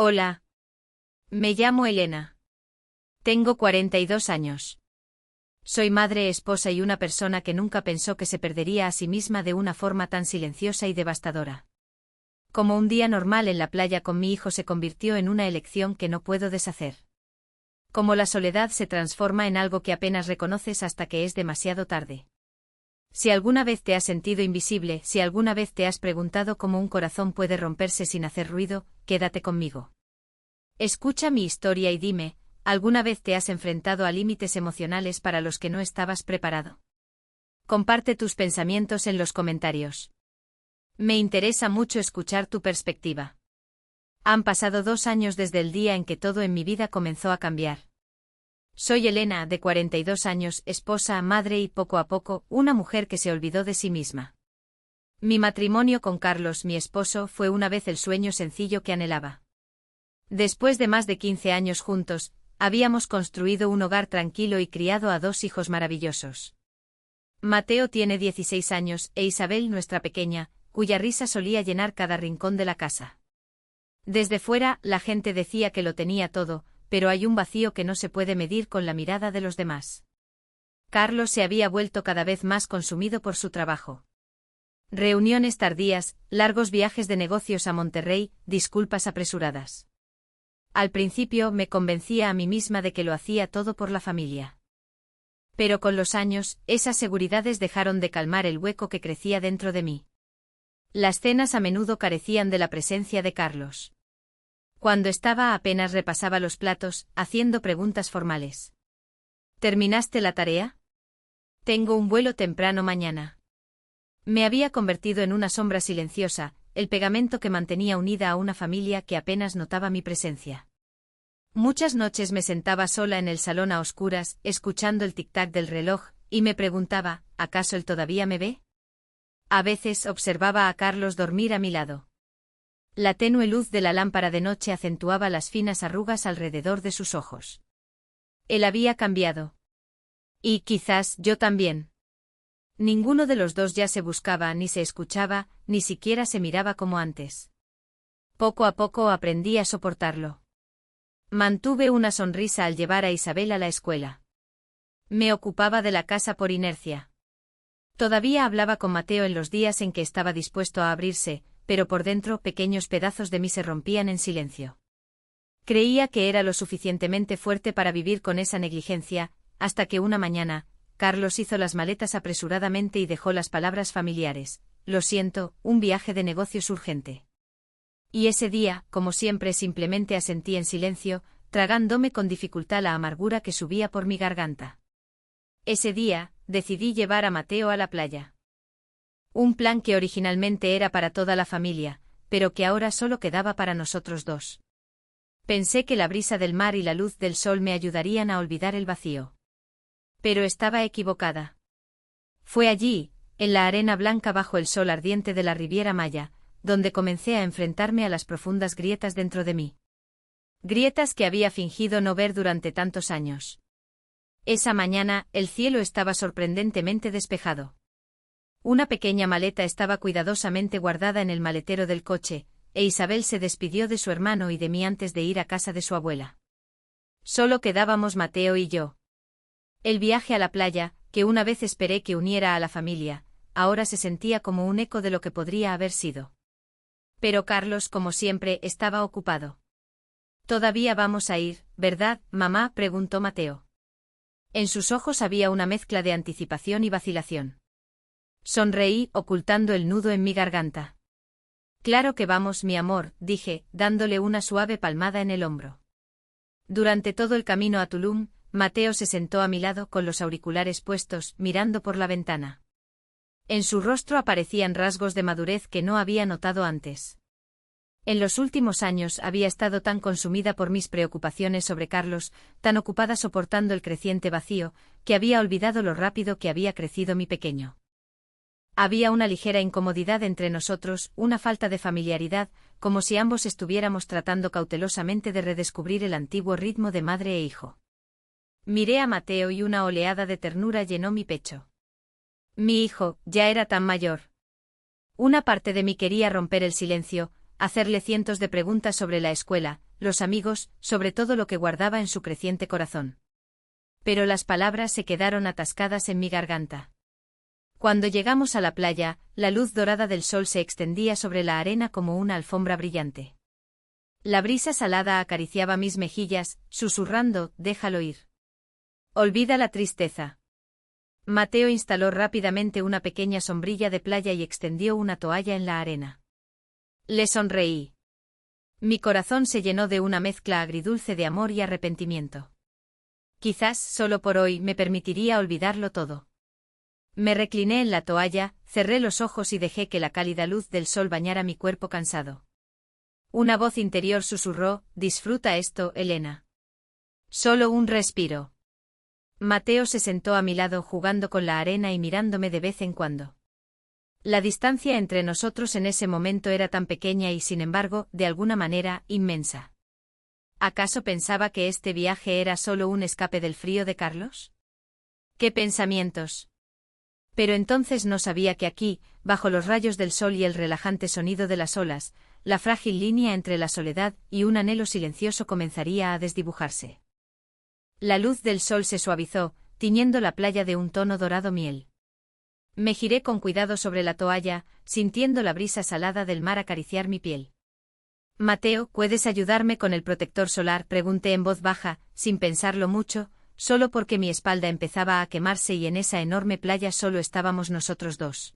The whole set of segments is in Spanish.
Hola. Me llamo Elena. Tengo 42 años. Soy madre, esposa y una persona que nunca pensó que se perdería a sí misma de una forma tan silenciosa y devastadora. Como un día normal en la playa con mi hijo se convirtió en una elección que no puedo deshacer. Como la soledad se transforma en algo que apenas reconoces hasta que es demasiado tarde. Si alguna vez te has sentido invisible, si alguna vez te has preguntado cómo un corazón puede romperse sin hacer ruido, quédate conmigo. Escucha mi historia y dime, ¿alguna vez te has enfrentado a límites emocionales para los que no estabas preparado? Comparte tus pensamientos en los comentarios. Me interesa mucho escuchar tu perspectiva. Han pasado 2 años desde el día en que todo en mi vida comenzó a cambiar. Soy Elena, de 42 años, esposa, madre y poco a poco, una mujer que se olvidó de sí misma. Mi matrimonio con Carlos, mi esposo, fue una vez el sueño sencillo que anhelaba. Después de más de 15 años juntos, habíamos construido un hogar tranquilo y criado a 2 hijos maravillosos. Mateo tiene 16 años e Isabel, nuestra pequeña, cuya risa solía llenar cada rincón de la casa. Desde fuera, la gente decía que lo tenía todo, pero hay un vacío que no se puede medir con la mirada de los demás. Carlos se había vuelto cada vez más consumido por su trabajo. Reuniones tardías, largos viajes de negocios a Monterrey, disculpas apresuradas. Al principio me convencía a mí misma de que lo hacía todo por la familia. Pero con los años, esas seguridades dejaron de calmar el hueco que crecía dentro de mí. Las cenas a menudo carecían de la presencia de Carlos. Cuando estaba apenas repasaba los platos, haciendo preguntas formales. ¿Terminaste la tarea? Tengo un vuelo temprano mañana. Me había convertido en una sombra silenciosa, el pegamento que mantenía unida a una familia que apenas notaba mi presencia. Muchas noches me sentaba sola en el salón a oscuras, escuchando el tic-tac del reloj, y me preguntaba, ¿acaso él todavía me ve? A veces observaba a Carlos dormir a mi lado. La tenue luz de la lámpara de noche acentuaba las finas arrugas alrededor de sus ojos. Él había cambiado. Y quizás yo también. Ninguno de los dos ya se buscaba, ni se escuchaba, ni siquiera se miraba como antes. Poco a poco aprendí a soportarlo. Mantuve una sonrisa al llevar a Isabel a la escuela. Me ocupaba de la casa por inercia. Todavía hablaba con Mateo en los días en que estaba dispuesto a abrirse, pero por dentro pequeños pedazos de mí se rompían en silencio. Creía que era lo suficientemente fuerte para vivir con esa negligencia, hasta que una mañana, Carlos hizo las maletas apresuradamente y dejó las palabras familiares: lo siento, un viaje de negocios urgente. Y ese día, como siempre, simplemente asentí en silencio, tragándome con dificultad la amargura que subía por mi garganta. Ese día, decidí llevar a Mateo a la playa. Un plan que originalmente era para toda la familia, pero que ahora solo quedaba para nosotros dos. Pensé que la brisa del mar y la luz del sol me ayudarían a olvidar el vacío. Pero estaba equivocada. Fue allí, en la arena blanca bajo el sol ardiente de la Riviera Maya, donde comencé a enfrentarme a las profundas grietas dentro de mí. Grietas que había fingido no ver durante tantos años. Esa mañana, el cielo estaba sorprendentemente despejado. Una pequeña maleta estaba cuidadosamente guardada en el maletero del coche, e Isabel se despidió de su hermano y de mí antes de ir a casa de su abuela. Solo quedábamos Mateo y yo. El viaje a la playa, que una vez esperé que uniera a la familia, ahora se sentía como un eco de lo que podría haber sido. Pero Carlos, como siempre, estaba ocupado. «Todavía vamos a ir, ¿verdad, mamá?», preguntó Mateo. En sus ojos había una mezcla de anticipación y vacilación. Sonreí, ocultando el nudo en mi garganta. «Claro que vamos, mi amor», dije, dándole una suave palmada en el hombro. Durante todo el camino a Tulum, Mateo se sentó a mi lado con los auriculares puestos, mirando por la ventana. En su rostro aparecían rasgos de madurez que no había notado antes. En los últimos años había estado tan consumida por mis preocupaciones sobre Carlos, tan ocupada soportando el creciente vacío, que había olvidado lo rápido que había crecido mi pequeño. Había una ligera incomodidad entre nosotros, una falta de familiaridad, como si ambos estuviéramos tratando cautelosamente de redescubrir el antiguo ritmo de madre e hijo. Miré a Mateo y una oleada de ternura llenó mi pecho. Mi hijo ya era tan mayor. Una parte de mí quería romper el silencio, hacerle cientos de preguntas sobre la escuela, los amigos, sobre todo lo que guardaba en su creciente corazón. Pero las palabras se quedaron atascadas en mi garganta. Cuando llegamos a la playa, la luz dorada del sol se extendía sobre la arena como una alfombra brillante. La brisa salada acariciaba mis mejillas, susurrando, déjalo ir. Olvida la tristeza. Mateo instaló rápidamente una pequeña sombrilla de playa y extendió una toalla en la arena. Le sonreí. Mi corazón se llenó de una mezcla agridulce de amor y arrepentimiento. Quizás, solo por hoy, me permitiría olvidarlo todo. Me recliné en la toalla, cerré los ojos y dejé que la cálida luz del sol bañara mi cuerpo cansado. Una voz interior susurró, disfruta esto, Elena. Solo un respiro. Mateo se sentó a mi lado jugando con la arena y mirándome de vez en cuando. La distancia entre nosotros en ese momento era tan pequeña y, sin embargo, de alguna manera, inmensa. ¿Acaso pensaba que este viaje era solo un escape del frío de Carlos? ¡Qué pensamientos! Pero entonces no sabía que aquí, bajo los rayos del sol y el relajante sonido de las olas, la frágil línea entre la soledad y un anhelo silencioso comenzaría a desdibujarse. La luz del sol se suavizó, tiñendo la playa de un tono dorado miel. Me giré con cuidado sobre la toalla, sintiendo la brisa salada del mar acariciar mi piel. Mateo, ¿puedes ayudarme con el protector solar?, pregunté en voz baja, sin pensarlo mucho, solo porque mi espalda empezaba a quemarse y en esa enorme playa solo estábamos nosotros dos.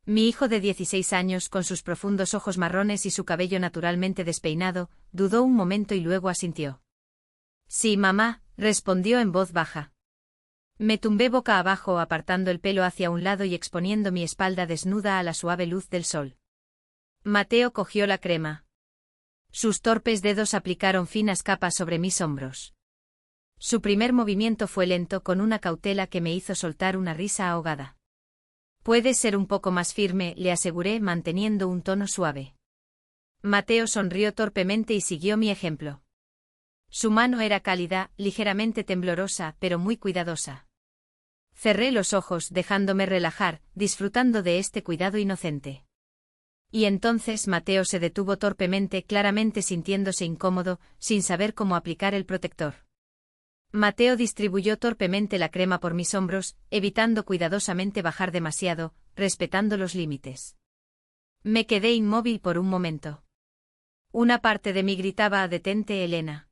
Mi hijo de 16 años, con sus profundos ojos marrones y su cabello naturalmente despeinado, dudó un momento y luego asintió. Sí, mamá, respondió en voz baja. Me tumbé boca abajo apartando el pelo hacia un lado y exponiendo mi espalda desnuda a la suave luz del sol. Mateo cogió la crema. Sus torpes dedos aplicaron finas capas sobre mis hombros. Su primer movimiento fue lento, con una cautela que me hizo soltar una risa ahogada. Puedes ser un poco más firme, le aseguré manteniendo un tono suave. Mateo sonrió torpemente y siguió mi ejemplo. Su mano era cálida, ligeramente temblorosa, pero muy cuidadosa. Cerré los ojos, dejándome relajar, disfrutando de este cuidado inocente. Y entonces Mateo se detuvo torpemente, claramente sintiéndose incómodo, sin saber cómo aplicar el protector. Mateo distribuyó torpemente la crema por mis hombros, evitando cuidadosamente bajar demasiado, respetando los límites. Me quedé inmóvil por un momento. Una parte de mí gritaba: detente, Elena.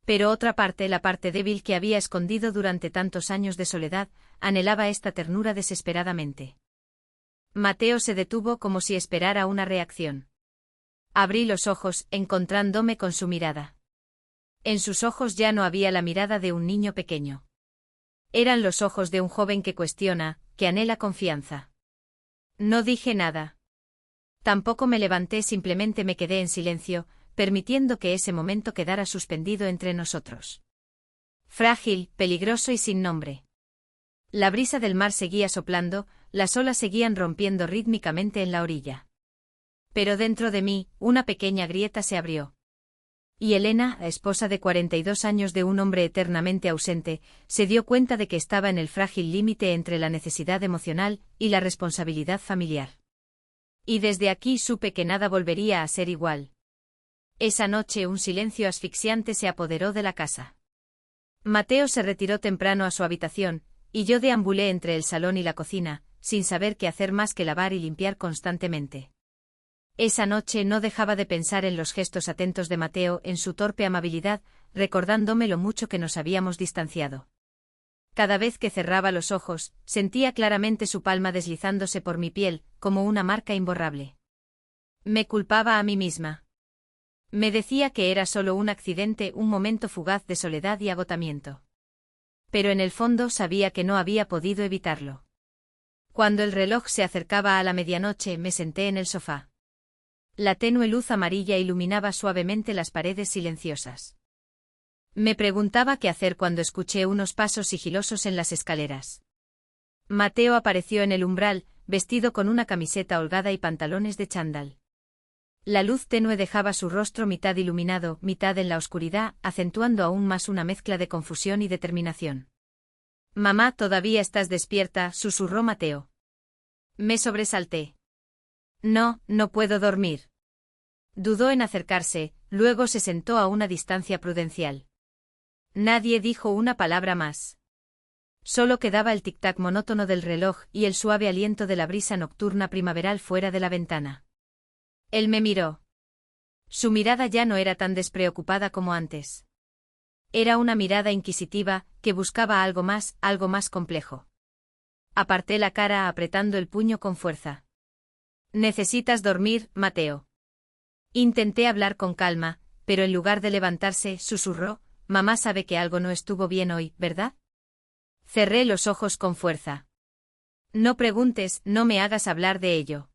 Pero otra parte, la parte débil que había escondido durante tantos años de soledad, anhelaba esta ternura desesperadamente. Mateo se detuvo como si esperara una reacción. Abrí los ojos, encontrándome con su mirada. En sus ojos ya no había la mirada de un niño pequeño. Eran los ojos de un joven que cuestiona, que anhela confianza. No dije nada. Tampoco me levanté, simplemente me quedé en silencio, permitiendo que ese momento quedara suspendido entre nosotros. Frágil, peligroso y sin nombre. La brisa del mar seguía soplando, las olas seguían rompiendo rítmicamente en la orilla. Pero dentro de mí, una pequeña grieta se abrió. Y Elena, esposa de 42 años de un hombre eternamente ausente, se dio cuenta de que estaba en el frágil límite entre la necesidad emocional y la responsabilidad familiar. Y desde aquí supe que nada volvería a ser igual. Esa noche un silencio asfixiante se apoderó de la casa. Mateo se retiró temprano a su habitación, y yo deambulé entre el salón y la cocina, sin saber qué hacer más que lavar y limpiar constantemente. Esa noche no dejaba de pensar en los gestos atentos de Mateo, en su torpe amabilidad, recordándome lo mucho que nos habíamos distanciado. Cada vez que cerraba los ojos, sentía claramente su palma deslizándose por mi piel, como una marca imborrable. Me culpaba a mí misma. Me decía que era solo un accidente, un momento fugaz de soledad y agotamiento. Pero en el fondo sabía que no había podido evitarlo. Cuando el reloj se acercaba a la medianoche, me senté en el sofá. La tenue luz amarilla iluminaba suavemente las paredes silenciosas. Me preguntaba qué hacer cuando escuché unos pasos sigilosos en las escaleras. Mateo apareció en el umbral, vestido con una camiseta holgada y pantalones de chándal. La luz tenue dejaba su rostro mitad iluminado, mitad en la oscuridad, acentuando aún más una mezcla de confusión y determinación. «Mamá, ¿todavía estás despierta?», susurró Mateo. Me sobresalté. No puedo dormir. Dudó en acercarse, luego se sentó a una distancia prudencial. Nadie dijo una palabra más. Solo quedaba el tic-tac monótono del reloj y el suave aliento de la brisa nocturna primaveral fuera de la ventana. Él me miró. Su mirada ya no era tan despreocupada como antes. Era una mirada inquisitiva, que buscaba algo más complejo. Aparté la cara apretando el puño con fuerza. «Necesitas dormir, Mateo». Intenté hablar con calma, pero en lugar de levantarse, susurró, «Mamá sabe que algo no estuvo bien hoy, ¿verdad?». Cerré los ojos con fuerza. «No preguntes, no me hagas hablar de ello».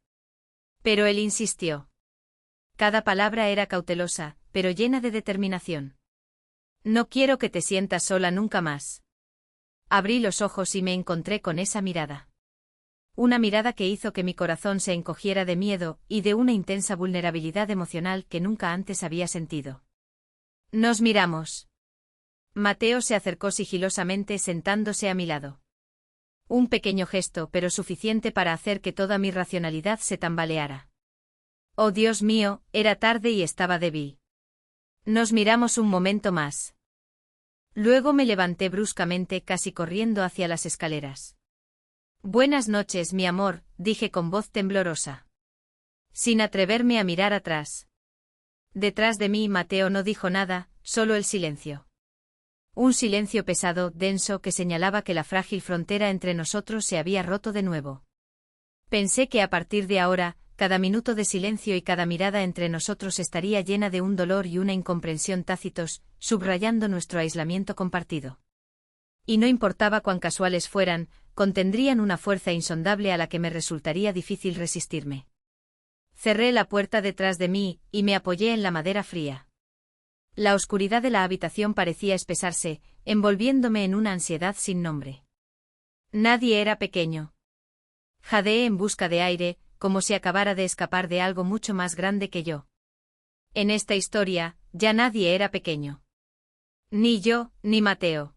Pero él insistió. Cada palabra era cautelosa, pero llena de determinación. «No quiero que te sientas sola nunca más». Abrí los ojos y me encontré con esa mirada. Una mirada que hizo que mi corazón se encogiera de miedo y de una intensa vulnerabilidad emocional que nunca antes había sentido. Nos miramos. Mateo se acercó sigilosamente sentándose a mi lado. Un pequeño gesto, pero suficiente para hacer que toda mi racionalidad se tambaleara. Oh Dios mío, era tarde y estaba débil. Nos miramos un momento más. Luego me levanté bruscamente, casi corriendo hacia las escaleras. «Buenas noches, mi amor», dije con voz temblorosa. Sin atreverme a mirar atrás. Detrás de mí Mateo no dijo nada, solo el silencio. Un silencio pesado, denso, que señalaba que la frágil frontera entre nosotros se había roto de nuevo. Pensé que a partir de ahora, cada minuto de silencio y cada mirada entre nosotros estaría llena de un dolor y una incomprensión tácitos, subrayando nuestro aislamiento compartido. Y no importaba cuán casuales fueran, contendrían una fuerza insondable a la que me resultaría difícil resistirme. Cerré la puerta detrás de mí, y me apoyé en la madera fría. La oscuridad de la habitación parecía espesarse, envolviéndome en una ansiedad sin nombre. Nadie era pequeño. Jadeé en busca de aire, como si acabara de escapar de algo mucho más grande que yo. En esta historia, ya nadie era pequeño. Ni yo, ni Mateo.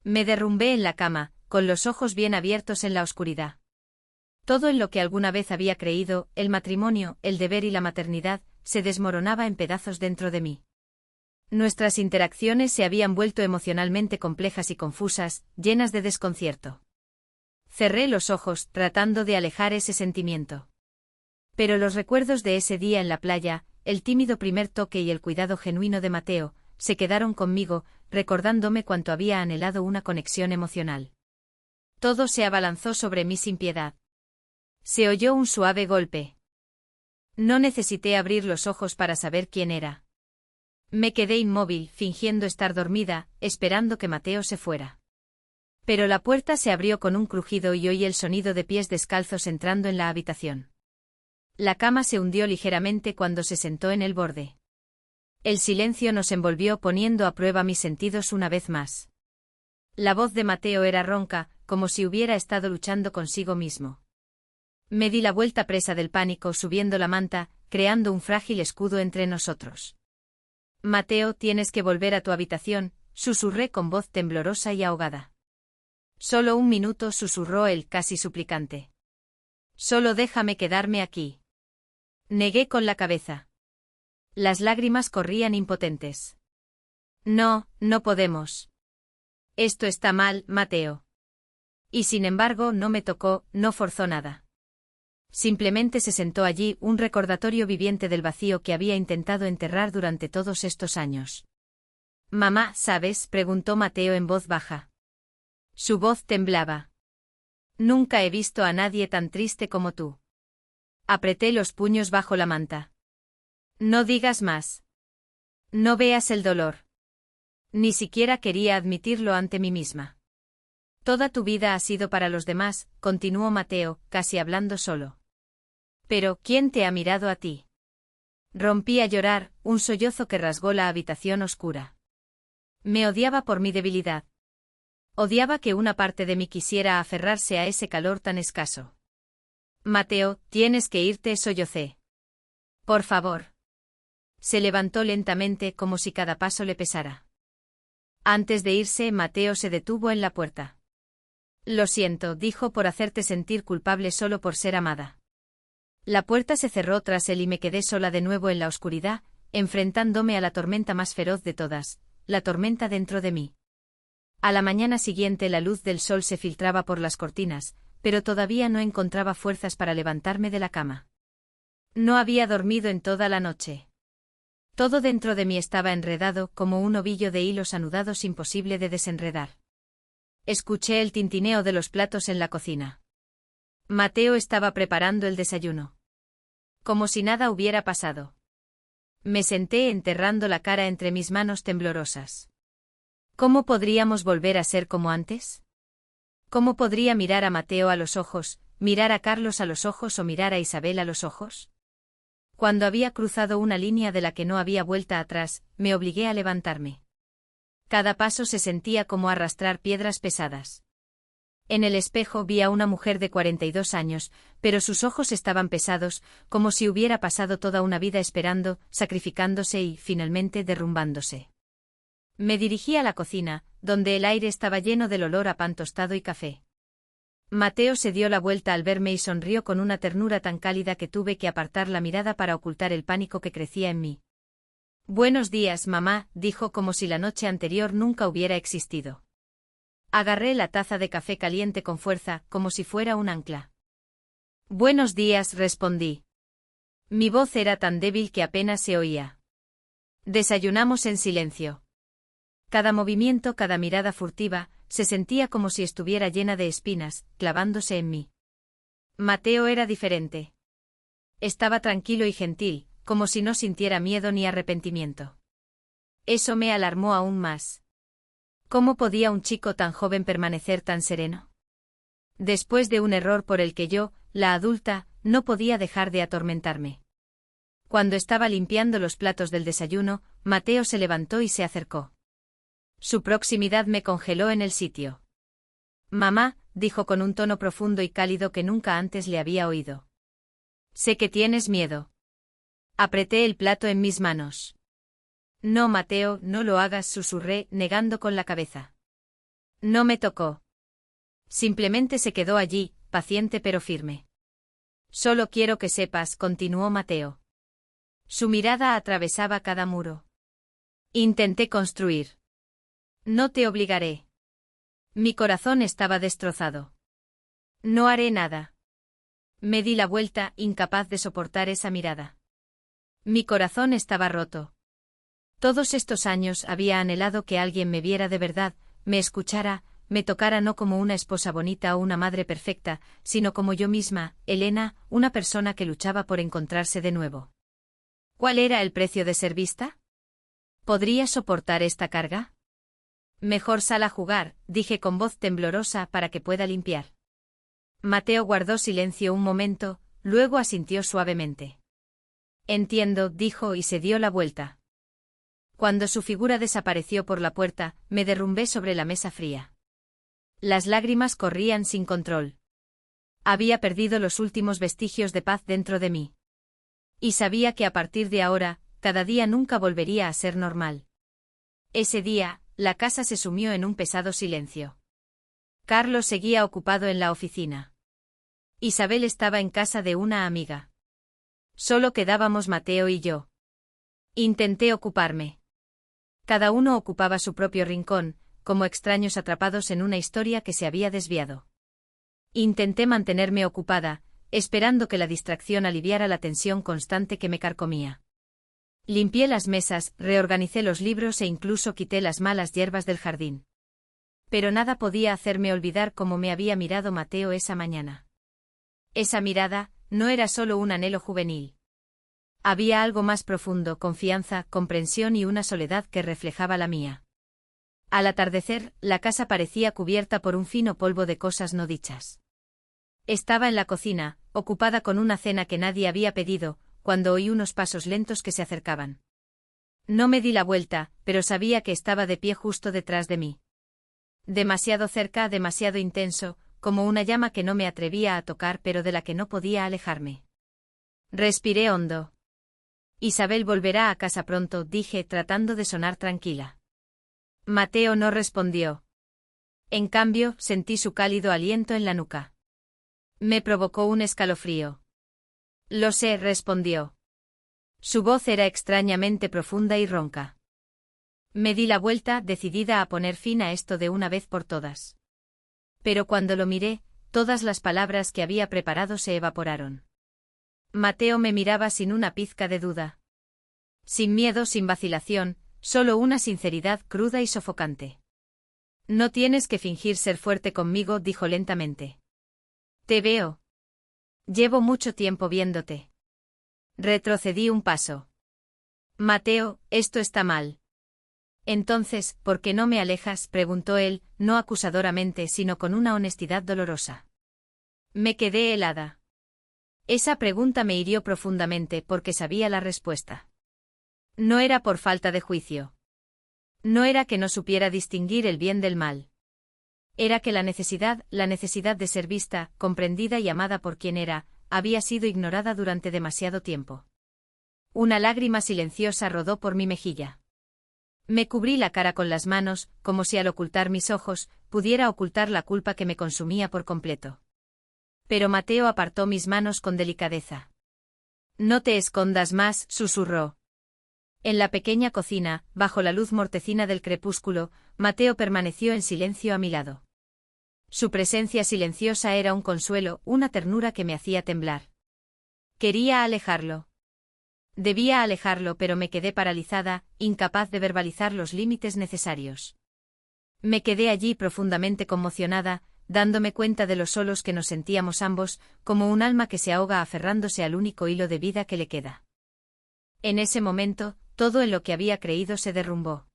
Me derrumbé en la cama, con los ojos bien abiertos en la oscuridad. Todo en lo que alguna vez había creído, el matrimonio, el deber y la maternidad, se desmoronaba en pedazos dentro de mí. Nuestras interacciones se habían vuelto emocionalmente complejas y confusas, llenas de desconcierto. Cerré los ojos, tratando de alejar ese sentimiento. Pero los recuerdos de ese día en la playa, el tímido primer toque y el cuidado genuino de Mateo, se quedaron conmigo, recordándome cuánto había anhelado una conexión emocional. Todo se abalanzó sobre mí sin piedad. Se oyó un suave golpe. No necesité abrir los ojos para saber quién era. Me quedé inmóvil, fingiendo estar dormida, esperando que Mateo se fuera. Pero la puerta se abrió con un crujido y oí el sonido de pies descalzos entrando en la habitación. La cama se hundió ligeramente cuando se sentó en el borde. El silencio nos envolvió poniendo a prueba mis sentidos una vez más. La voz de Mateo era ronca, como si hubiera estado luchando consigo mismo. Me di la vuelta presa del pánico subiendo la manta, creando un frágil escudo entre nosotros. «Mateo, tienes que volver a tu habitación», susurré con voz temblorosa y ahogada. «Solo un minuto», susurró él casi suplicante. «Solo déjame quedarme aquí». Negué con la cabeza. Las lágrimas corrían impotentes. «No, no podemos. Esto está mal, Mateo». Y sin embargo no me tocó, no forzó nada. Simplemente se sentó allí, un recordatorio viviente del vacío que había intentado enterrar durante todos estos años. «Mamá, ¿sabes?», preguntó Mateo en voz baja. Su voz temblaba. «Nunca he visto a nadie tan triste como tú». Apreté los puños bajo la manta. «No digas más. No veas el dolor». Ni siquiera quería admitirlo ante mí misma. «Toda tu vida ha sido para los demás», continuó Mateo, casi hablando solo. «Pero, ¿quién te ha mirado a ti?». Rompí a llorar, un sollozo que rasgó la habitación oscura. Me odiaba por mi debilidad. Odiaba que una parte de mí quisiera aferrarse a ese calor tan escaso. «Mateo, tienes que irte», sollocé. «Por favor». Se levantó lentamente como si cada paso le pesara. Antes de irse, Mateo se detuvo en la puerta. «Lo siento», dijo, «por hacerte sentir culpable solo por ser amada». La puerta se cerró tras él y me quedé sola de nuevo en la oscuridad, enfrentándome a la tormenta más feroz de todas, la tormenta dentro de mí. A la mañana siguiente la luz del sol se filtraba por las cortinas, pero todavía no encontraba fuerzas para levantarme de la cama. No había dormido en toda la noche. Todo dentro de mí estaba enredado como un ovillo de hilos anudados imposible de desenredar. Escuché el tintineo de los platos en la cocina. Mateo estaba preparando el desayuno. Como si nada hubiera pasado. Me senté enterrando la cara entre mis manos temblorosas. ¿Cómo podríamos volver a ser como antes? ¿Cómo podría mirar a Mateo a los ojos, mirar a Carlos a los ojos o mirar a Isabel a los ojos? Cuando había cruzado una línea de la que no había vuelta atrás, me obligué a levantarme. Cada paso se sentía como arrastrar piedras pesadas. En el espejo vi a una mujer de 42 años, pero sus ojos estaban pesados, como si hubiera pasado toda una vida esperando, sacrificándose y, finalmente, derrumbándose. Me dirigí a la cocina, donde el aire estaba lleno del olor a pan tostado y café. Mateo se dio la vuelta al verme y sonrió con una ternura tan cálida que tuve que apartar la mirada para ocultar el pánico que crecía en mí. «Buenos días, mamá», dijo como si la noche anterior nunca hubiera existido. Agarré la taza de café caliente con fuerza, como si fuera un ancla. «Buenos días», respondí. Mi voz era tan débil que apenas se oía. Desayunamos en silencio. Cada movimiento, cada mirada furtiva, se sentía como si estuviera llena de espinas, clavándose en mí. Mateo era diferente. Estaba tranquilo y gentil, como si no sintiera miedo ni arrepentimiento. Eso me alarmó aún más. ¿Cómo podía un chico tan joven permanecer tan sereno? Después de un error por el que yo, la adulta, no podía dejar de atormentarme. Cuando estaba limpiando los platos del desayuno, Mateo se levantó y se acercó. Su proximidad me congeló en el sitio. «Mamá», dijo con un tono profundo y cálido que nunca antes le había oído. «Sé que tienes miedo». Apreté el plato en mis manos. «No, Mateo, no lo hagas», susurré, negando con la cabeza. No me tocó. Simplemente se quedó allí, paciente pero firme. «Solo quiero que sepas», continuó Mateo. Su mirada atravesaba cada muro. Intenté construir. «No te obligaré». Mi corazón estaba destrozado. «No haré nada». Me di la vuelta, incapaz de soportar esa mirada. Mi corazón estaba roto. Todos estos años había anhelado que alguien me viera de verdad, me escuchara, me tocara no como una esposa bonita o una madre perfecta, sino como yo misma, Elena, una persona que luchaba por encontrarse de nuevo. ¿Cuál era el precio de ser vista? ¿Podría soportar esta carga? «Mejor sal a jugar», dije con voz temblorosa para que pueda limpiar. Mateo guardó silencio un momento, luego asintió suavemente. «Entiendo», dijo y se dio la vuelta. Cuando su figura desapareció por la puerta, me derrumbé sobre la mesa fría. Las lágrimas corrían sin control. Había perdido los últimos vestigios de paz dentro de mí. Y sabía que a partir de ahora, cada día nunca volvería a ser normal. Ese día, la casa se sumió en un pesado silencio. Carlos seguía ocupado en la oficina. Isabel estaba en casa de una amiga. Solo quedábamos Mateo y yo. Intenté ocuparme. Cada uno ocupaba su propio rincón, como extraños atrapados en una historia que se había desviado. Intenté mantenerme ocupada, esperando que la distracción aliviara la tensión constante que me carcomía. Limpié las mesas, reorganicé los libros e incluso quité las malas hierbas del jardín. Pero nada podía hacerme olvidar cómo me había mirado Mateo esa mañana. Esa mirada no era solo un anhelo juvenil. Había algo más profundo, confianza, comprensión y una soledad que reflejaba la mía. Al atardecer, la casa parecía cubierta por un fino polvo de cosas no dichas. Estaba en la cocina, ocupada con una cena que nadie había pedido, cuando oí unos pasos lentos que se acercaban. No me di la vuelta, pero sabía que estaba de pie justo detrás de mí. Demasiado cerca, demasiado intenso, como una llama que no me atrevía a tocar pero de la que no podía alejarme. Respiré hondo. «Isabel volverá a casa pronto», dije tratando de sonar tranquila. Mateo no respondió. En cambio, sentí su cálido aliento en la nuca. Me provocó un escalofrío. «Lo sé», respondió. Su voz era extrañamente profunda y ronca. Me di la vuelta, decidida a poner fin a esto de una vez por todas. Pero cuando lo miré, todas las palabras que había preparado se evaporaron. Mateo me miraba sin una pizca de duda. Sin miedo, sin vacilación, solo una sinceridad cruda y sofocante. No tienes que fingir ser fuerte conmigo, dijo lentamente. Te veo. Llevo mucho tiempo viéndote. Retrocedí un paso. Mateo, esto está mal. Entonces, ¿por qué no me alejas?, preguntó él, no acusadoramente, sino con una honestidad dolorosa. Me quedé helada. Esa pregunta me hirió profundamente porque sabía la respuesta. No era por falta de juicio. No era que no supiera distinguir el bien del mal. Era que la necesidad de ser vista, comprendida y amada por quien era, había sido ignorada durante demasiado tiempo. Una lágrima silenciosa rodó por mi mejilla. Me cubrí la cara con las manos, como si al ocultar mis ojos, pudiera ocultar la culpa que me consumía por completo. Pero Mateo apartó mis manos con delicadeza. No te escondas más, susurró. En la pequeña cocina, bajo la luz mortecina del crepúsculo, Mateo permaneció en silencio a mi lado. Su presencia silenciosa era un consuelo, una ternura que me hacía temblar. Quería alejarlo. Debía alejarlo, pero me quedé paralizada, incapaz de verbalizar los límites necesarios. Me quedé allí profundamente conmocionada, dándome cuenta de lo solos que nos sentíamos ambos, como un alma que se ahoga aferrándose al único hilo de vida que le queda. En ese momento, todo en lo que había creído se derrumbó.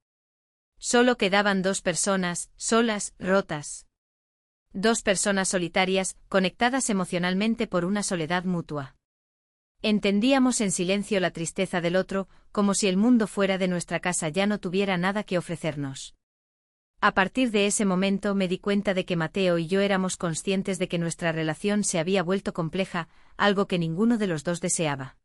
Solo quedaban dos personas, solas, rotas. Dos personas solitarias, conectadas emocionalmente por una soledad mutua. Entendíamos en silencio la tristeza del otro, como si el mundo fuera de nuestra casa ya no tuviera nada que ofrecernos. A partir de ese momento me di cuenta de que Mateo y yo éramos conscientes de que nuestra relación se había vuelto compleja, algo que ninguno de los dos deseaba.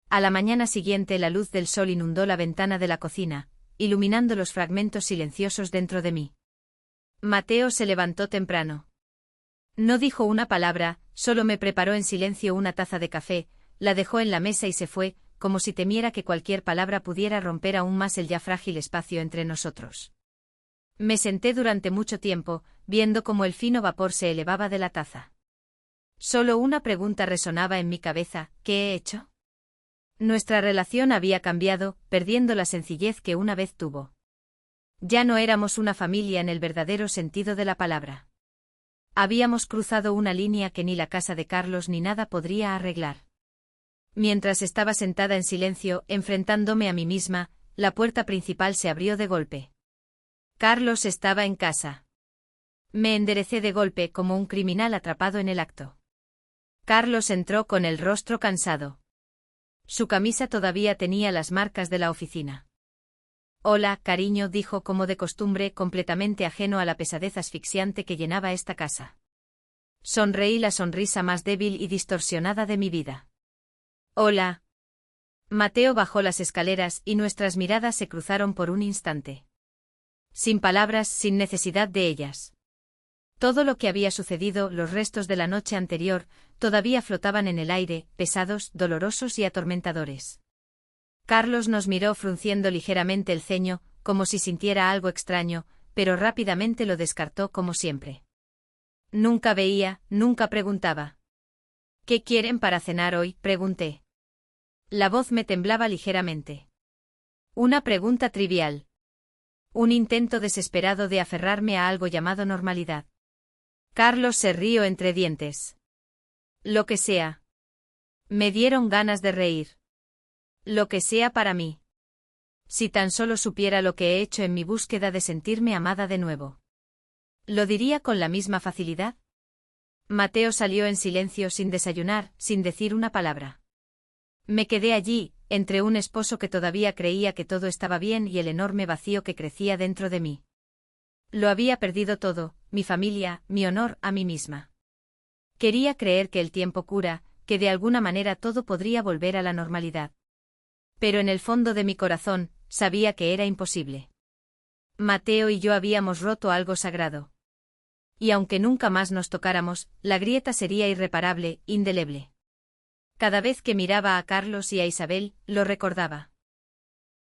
A la mañana siguiente la luz del sol inundó la ventana de la cocina, iluminando los fragmentos silenciosos dentro de mí. Mateo se levantó temprano. No dijo una palabra, solo me preparó en silencio una taza de café, la dejó en la mesa y se fue, como si temiera que cualquier palabra pudiera romper aún más el ya frágil espacio entre nosotros. Me senté durante mucho tiempo, viendo cómo el fino vapor se elevaba de la taza. Solo una pregunta resonaba en mi cabeza: ¿qué he hecho? Nuestra relación había cambiado, perdiendo la sencillez que una vez tuvo. Ya no éramos una familia en el verdadero sentido de la palabra. Habíamos cruzado una línea que ni la casa de Carlos ni nada podría arreglar. Mientras estaba sentada en silencio, enfrentándome a mí misma, la puerta principal se abrió de golpe. Carlos estaba en casa. Me enderecé de golpe como un criminal atrapado en el acto. Carlos entró con el rostro cansado. Su camisa todavía tenía las marcas de la oficina. Hola, cariño, dijo como de costumbre, completamente ajeno a la pesadez asfixiante que llenaba esta casa. Sonreí la sonrisa más débil y distorsionada de mi vida. Hola. Mateo bajó las escaleras y nuestras miradas se cruzaron por un instante. Sin palabras, sin necesidad de ellas. Todo lo que había sucedido, los restos de la noche anterior, todavía flotaban en el aire, pesados, dolorosos y atormentadores. Carlos nos miró frunciendo ligeramente el ceño, como si sintiera algo extraño, pero rápidamente lo descartó como siempre. Nunca veía, nunca preguntaba. ¿Qué quieren para cenar hoy?, pregunté. La voz me temblaba ligeramente. Una pregunta trivial. Un intento desesperado de aferrarme a algo llamado normalidad. Carlos se rió entre dientes. Lo que sea. Me dieron ganas de reír. Lo que sea para mí. Si tan solo supiera lo que he hecho en mi búsqueda de sentirme amada de nuevo. ¿Lo diría con la misma facilidad? Mateo salió en silencio sin desayunar, sin decir una palabra. Me quedé allí, entre un esposo que todavía creía que todo estaba bien y el enorme vacío que crecía dentro de mí. Lo había perdido todo, mi familia, mi honor, a mí misma. Quería creer que el tiempo cura, que de alguna manera todo podría volver a la normalidad. Pero en el fondo de mi corazón, sabía que era imposible. Mateo y yo habíamos roto algo sagrado. Y aunque nunca más nos tocáramos, la grieta sería irreparable, indeleble. Cada vez que miraba a Carlos y a Isabel, lo recordaba.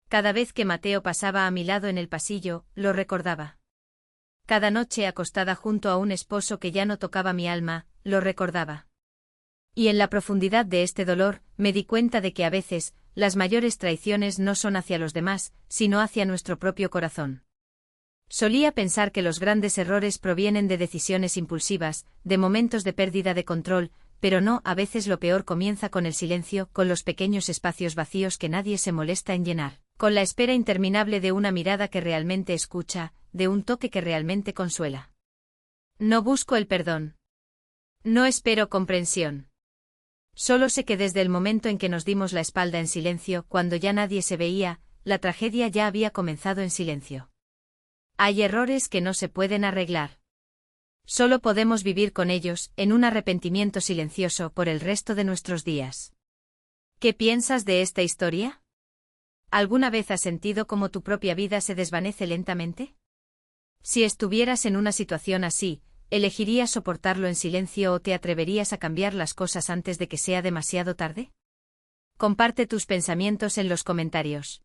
Cada vez que Mateo pasaba a mi lado en el pasillo, lo recordaba. Cada noche acostada junto a un esposo que ya no tocaba mi alma, lo recordaba. Y en la profundidad de este dolor, me di cuenta de que a veces, las mayores traiciones no son hacia los demás, sino hacia nuestro propio corazón. Solía pensar que los grandes errores provienen de decisiones impulsivas, de momentos de pérdida de control, pero no, a veces lo peor comienza con el silencio, con los pequeños espacios vacíos que nadie se molesta en llenar, con la espera interminable de una mirada que realmente escucha, de un toque que realmente consuela. No busco el perdón. No espero comprensión. Solo sé que desde el momento en que nos dimos la espalda en silencio, cuando ya nadie se veía, la tragedia ya había comenzado en silencio. Hay errores que no se pueden arreglar. Solo podemos vivir con ellos, en un arrepentimiento silencioso por el resto de nuestros días. ¿Qué piensas de esta historia? ¿Alguna vez has sentido cómo tu propia vida se desvanece lentamente? Si estuvieras en una situación así, ¿elegirías soportarlo en silencio o te atreverías a cambiar las cosas antes de que sea demasiado tarde? Comparte tus pensamientos en los comentarios.